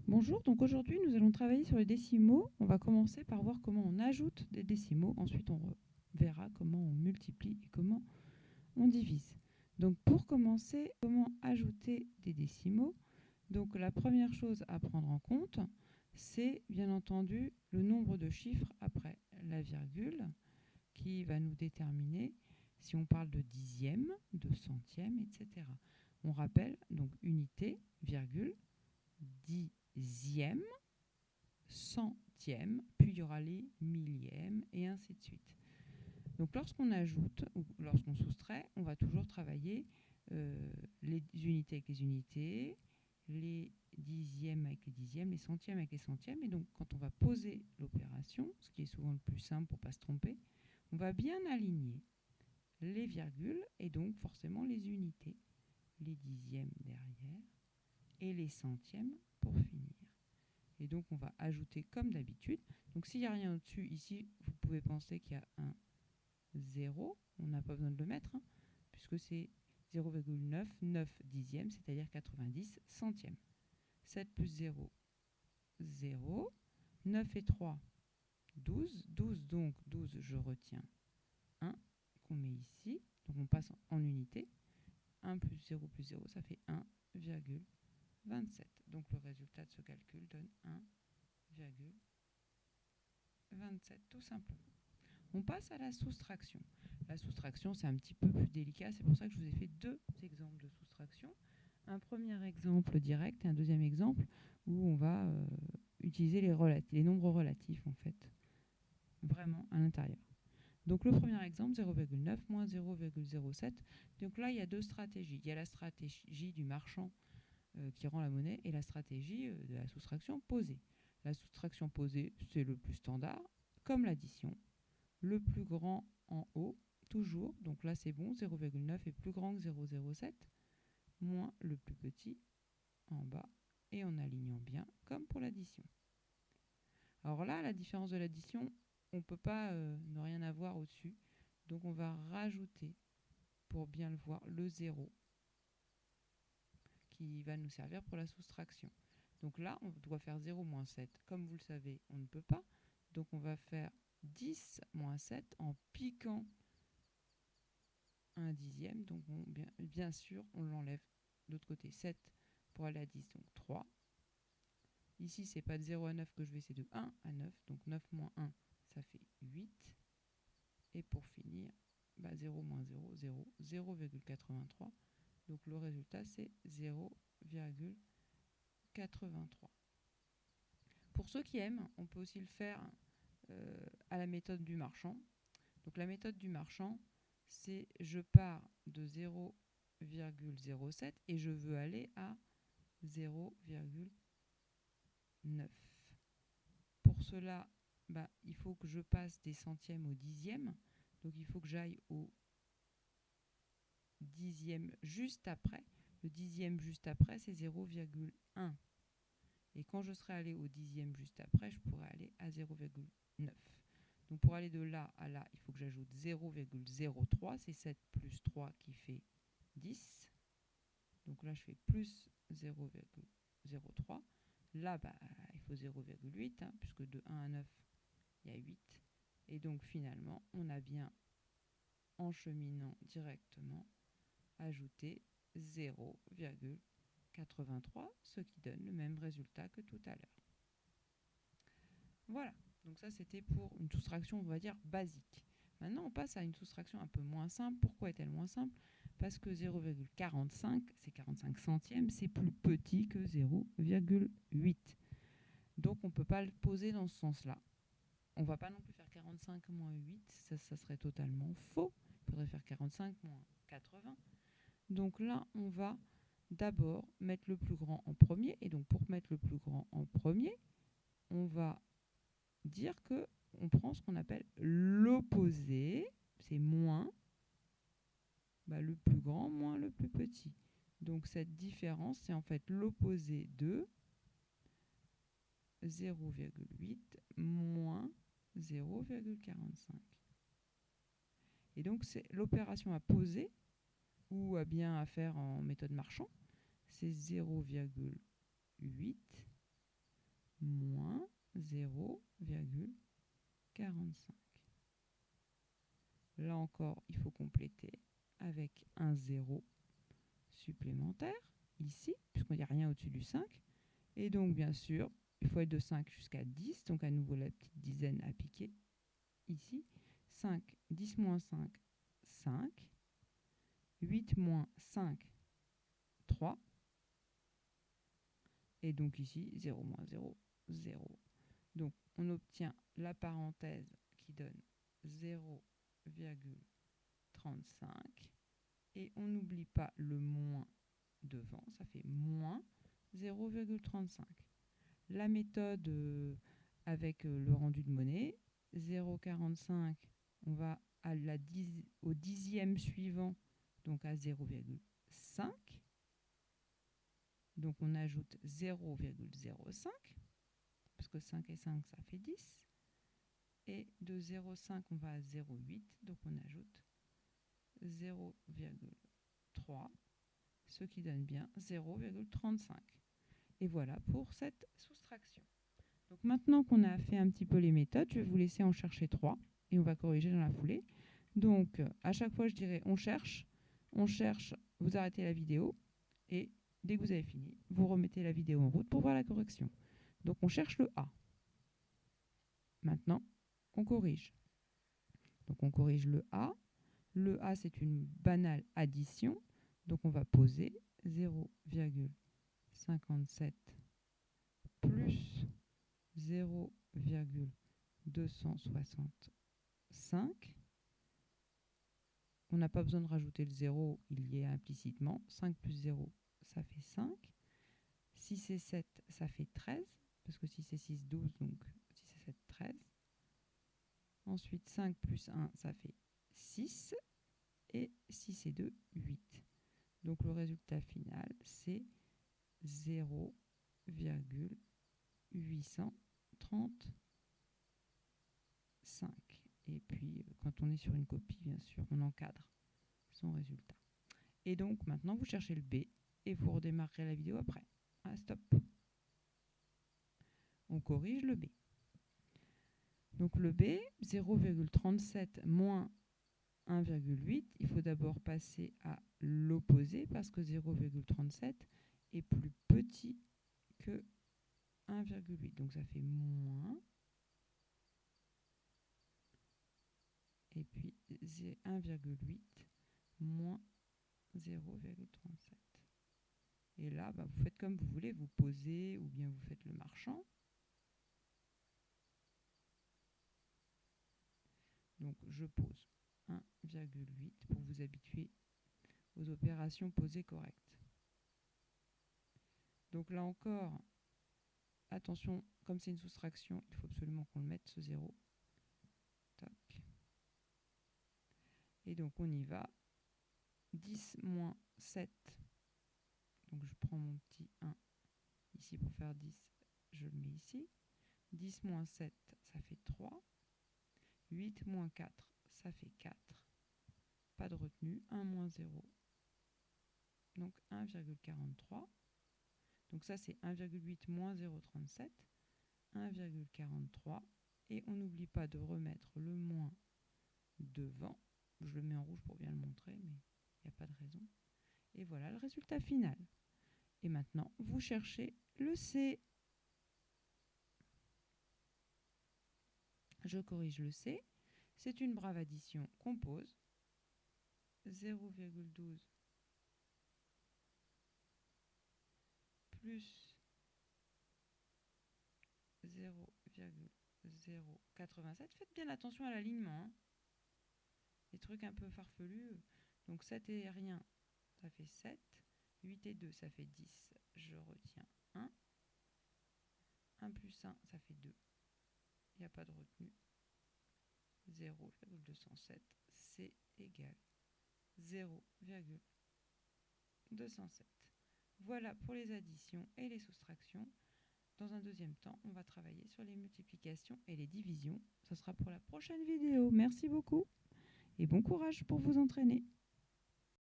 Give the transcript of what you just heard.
Bonjour, donc aujourd'hui nous allons travailler sur les décimaux. On va commencer par voir comment on ajoute des décimaux, ensuite on verra comment on multiplie et comment on divise. Donc pour commencer, comment ajouter des décimaux? Donc la première chose à prendre en compte, c'est bien entendu le nombre de chiffres après la virgule qui va nous déterminer si on parle de dixième, de centième, etc. On rappelle donc unité, virgule, dixième, centième, puis il y aura les millièmes et ainsi de suite. Donc lorsqu'on ajoute ou lorsqu'on soustrait, on va toujours travailler les unités avec les unités, les dixièmes avec les dixièmes, les centièmes avec les centièmes. Et donc quand on va poser l'opération, ce qui est souvent le plus simple pour ne pas se tromper, on va bien aligner les virgules et donc forcément les unités, les dixièmes derrière et les centièmes pour finir. Et donc on va ajouter comme d'habitude. Donc s'il n'y a rien au-dessus, ici, vous pouvez penser qu'il y a un 0. On n'a pas besoin de le mettre, hein, puisque c'est 0,99 dixièmes, c'est-à-dire 90 centièmes. 7 plus 0, 0. 9 et 3, 12. 12, donc 12, je retiens 1 qu'on met ici. Donc on passe en unité. 1 plus 0 plus 0, ça fait 1,27. Donc le résultat de ce calcul donne 1,27 tout simplement. On passe à la soustraction. La soustraction, c'est un petit peu plus délicat, c'est pour ça que je vous ai fait deux exemples de soustraction. Un premier exemple direct et un deuxième exemple où on va utiliser les nombres relatifs en fait, vraiment à l'intérieur. Donc le premier exemple, 0,9 moins 0,07. Donc là, il y a deux stratégies. Il y a la stratégie du marchand qui rend la monnaie et la stratégie de la soustraction posée. La soustraction posée, c'est le plus standard, comme l'addition. Le plus grand en haut, toujours, donc là c'est bon, 0,9 est plus grand que 0,07, moins le plus petit en bas, et en alignant bien, comme pour l'addition. Alors là, la différence de l'addition, on ne peut pas ne rien avoir au-dessus, donc on va rajouter, pour bien le voir, le 0, qui va nous servir pour la soustraction. Donc là, on doit faire 0 moins 7. Comme vous le savez, on ne peut pas, donc on va faire 10 moins 7 en piquant un dixième, donc bien sûr on l'enlève de l'autre côté. 7 pour aller à 10, donc 3. Ici c'est pas de 0 à 9 que je vais, c'est de 1 à 9, donc 9 moins 1 ça fait 8. Et pour finir, 0 moins 0, 0, 0,83. Donc le résultat c'est 0,83. Pour ceux qui aiment, on peut aussi le faire à la méthode du marchand. Donc la méthode du marchand, c'est je pars de 0,07 et je veux aller à 0,9. Pour cela, il faut que je passe des centièmes au dixième. Donc il faut que j'aille au dixième juste après. Le dixième juste après, c'est 0,1. Et quand je serai allé au dixième juste après, je pourrai aller à 0,9. Donc pour aller de là à là, il faut que j'ajoute 0,03. C'est 7 plus 3 qui fait 10. Donc là, je fais plus 0,03. Là, il faut 0,8, hein, puisque de 1 à 9, il y a 8. Et donc finalement, on a bien, en directement, ajouté 0,83, ce qui donne le même résultat que tout à l'heure. Voilà, donc ça c'était pour une soustraction, on va dire, basique. Maintenant, on passe à une soustraction un peu moins simple. Pourquoi est-elle moins simple? Parce que 0,45, c'est 45 centièmes, c'est plus petit que 0,8. Donc on ne peut pas le poser dans ce sens-là. On ne va pas non plus faire 45 moins 8, ça serait totalement faux. Il faudrait faire 45 moins 80. Donc là, on va d'abord mettre le plus grand en premier. Et donc pour mettre le plus grand en premier, on va dire que on prend ce qu'on appelle l'opposé, c'est moins le plus grand moins le plus petit. Donc cette différence, c'est en fait l'opposé de 0,8 moins 0,45. Et donc c'est l'opération à poser ou à bien à faire en méthode marchand, c'est 0,8 moins 0,45. Là encore, il faut compléter avec un 0 supplémentaire, ici, puisqu'il n'y a rien au-dessus du 5. Et donc, bien sûr, il faut être de 5 jusqu'à 10. Donc, à nouveau, la petite dizaine à piquer, ici. 5, 10 moins 5, 5. 8 moins 5, 3. Et donc, ici, 0 moins 0, 0. Donc, on obtient la parenthèse qui donne 0,35. Et on n'oublie pas le moins devant, ça fait moins 0,35. La méthode avec le rendu de monnaie, 0,45, on va au dixième suivant, donc à 0,5. Donc on ajoute 0,05, parce que 5 et 5, ça fait 10. Et de 0,5, on va à 0,8, donc on ajoute 0,3, ce qui donne bien 0,35. Et voilà pour cette soustraction. Donc maintenant qu'on a fait un petit peu les méthodes, je vais vous laisser en chercher 3 et on va corriger dans la foulée. Donc à chaque fois je dirais on cherche, vous arrêtez la vidéo et dès que vous avez fini, vous remettez la vidéo en route pour voir la correction. Donc on cherche le A. Maintenant, on corrige. Donc on corrige le A. Le A, c'est une banale addition. Donc on va poser 0,57 plus 0,265. On n'a pas besoin de rajouter le 0, il y est implicitement. 5 plus 0, ça fait 5. 6 et 7, ça fait 13. Parce que 6 et 6, 12, donc 6 et 7, 13. Ensuite, 5 plus 1, ça fait 6. Et 6 et 2, 8. Donc le résultat final, c'est 0,835. Et puis, quand on est sur une copie, bien sûr, on encadre son résultat. Et donc, maintenant, vous cherchez le B et vous redémarrerez la vidéo après. Ah, stop. On corrige le B. Donc le B, 0,37 moins 1,8, il faut d'abord passer à l'opposé parce que 0,37 est plus petit que 1,8. Donc ça fait moins. Et puis 1,8 moins 0,37. Et là, vous faites comme vous voulez, vous posez ou bien vous faites le marchand. Donc je pose 1,8 pour vous habituer aux opérations posées correctes. Donc là encore, attention, comme c'est une soustraction, il faut absolument qu'on le mette ce 0. Toc. Et donc on y va. 10 moins 7. Donc je prends mon petit 1 ici pour faire 10, je le mets ici. 10 moins 7, ça fait 3. 8 moins 4, ça fait 4. Pas de retenue. 1 moins 0. Donc 1,43. Donc ça c'est 1,8 moins 0,37. 1,43. Et on n'oublie pas de remettre le moins devant. Je le mets en rouge pour bien le montrer, mais il n'y a pas de raison. Et voilà le résultat final. Et maintenant, vous cherchez le C. Je corrige le C. C'est une brave addition qu'on pose. 0,12 plus 0,087. Faites bien attention à l'alignement. Hein. Les trucs un peu farfelus. Donc 7 et rien, ça fait 7. 8 et 2, ça fait 10. Je retiens 1. 1 plus 1, ça fait 2. Il n'y a pas de retenue. 0,207, c'est égal 0,207. Voilà pour les additions et les soustractions. Dans un deuxième temps, on va travailler sur les multiplications et les divisions. Ce sera pour la prochaine vidéo. Merci beaucoup et bon courage pour vous entraîner.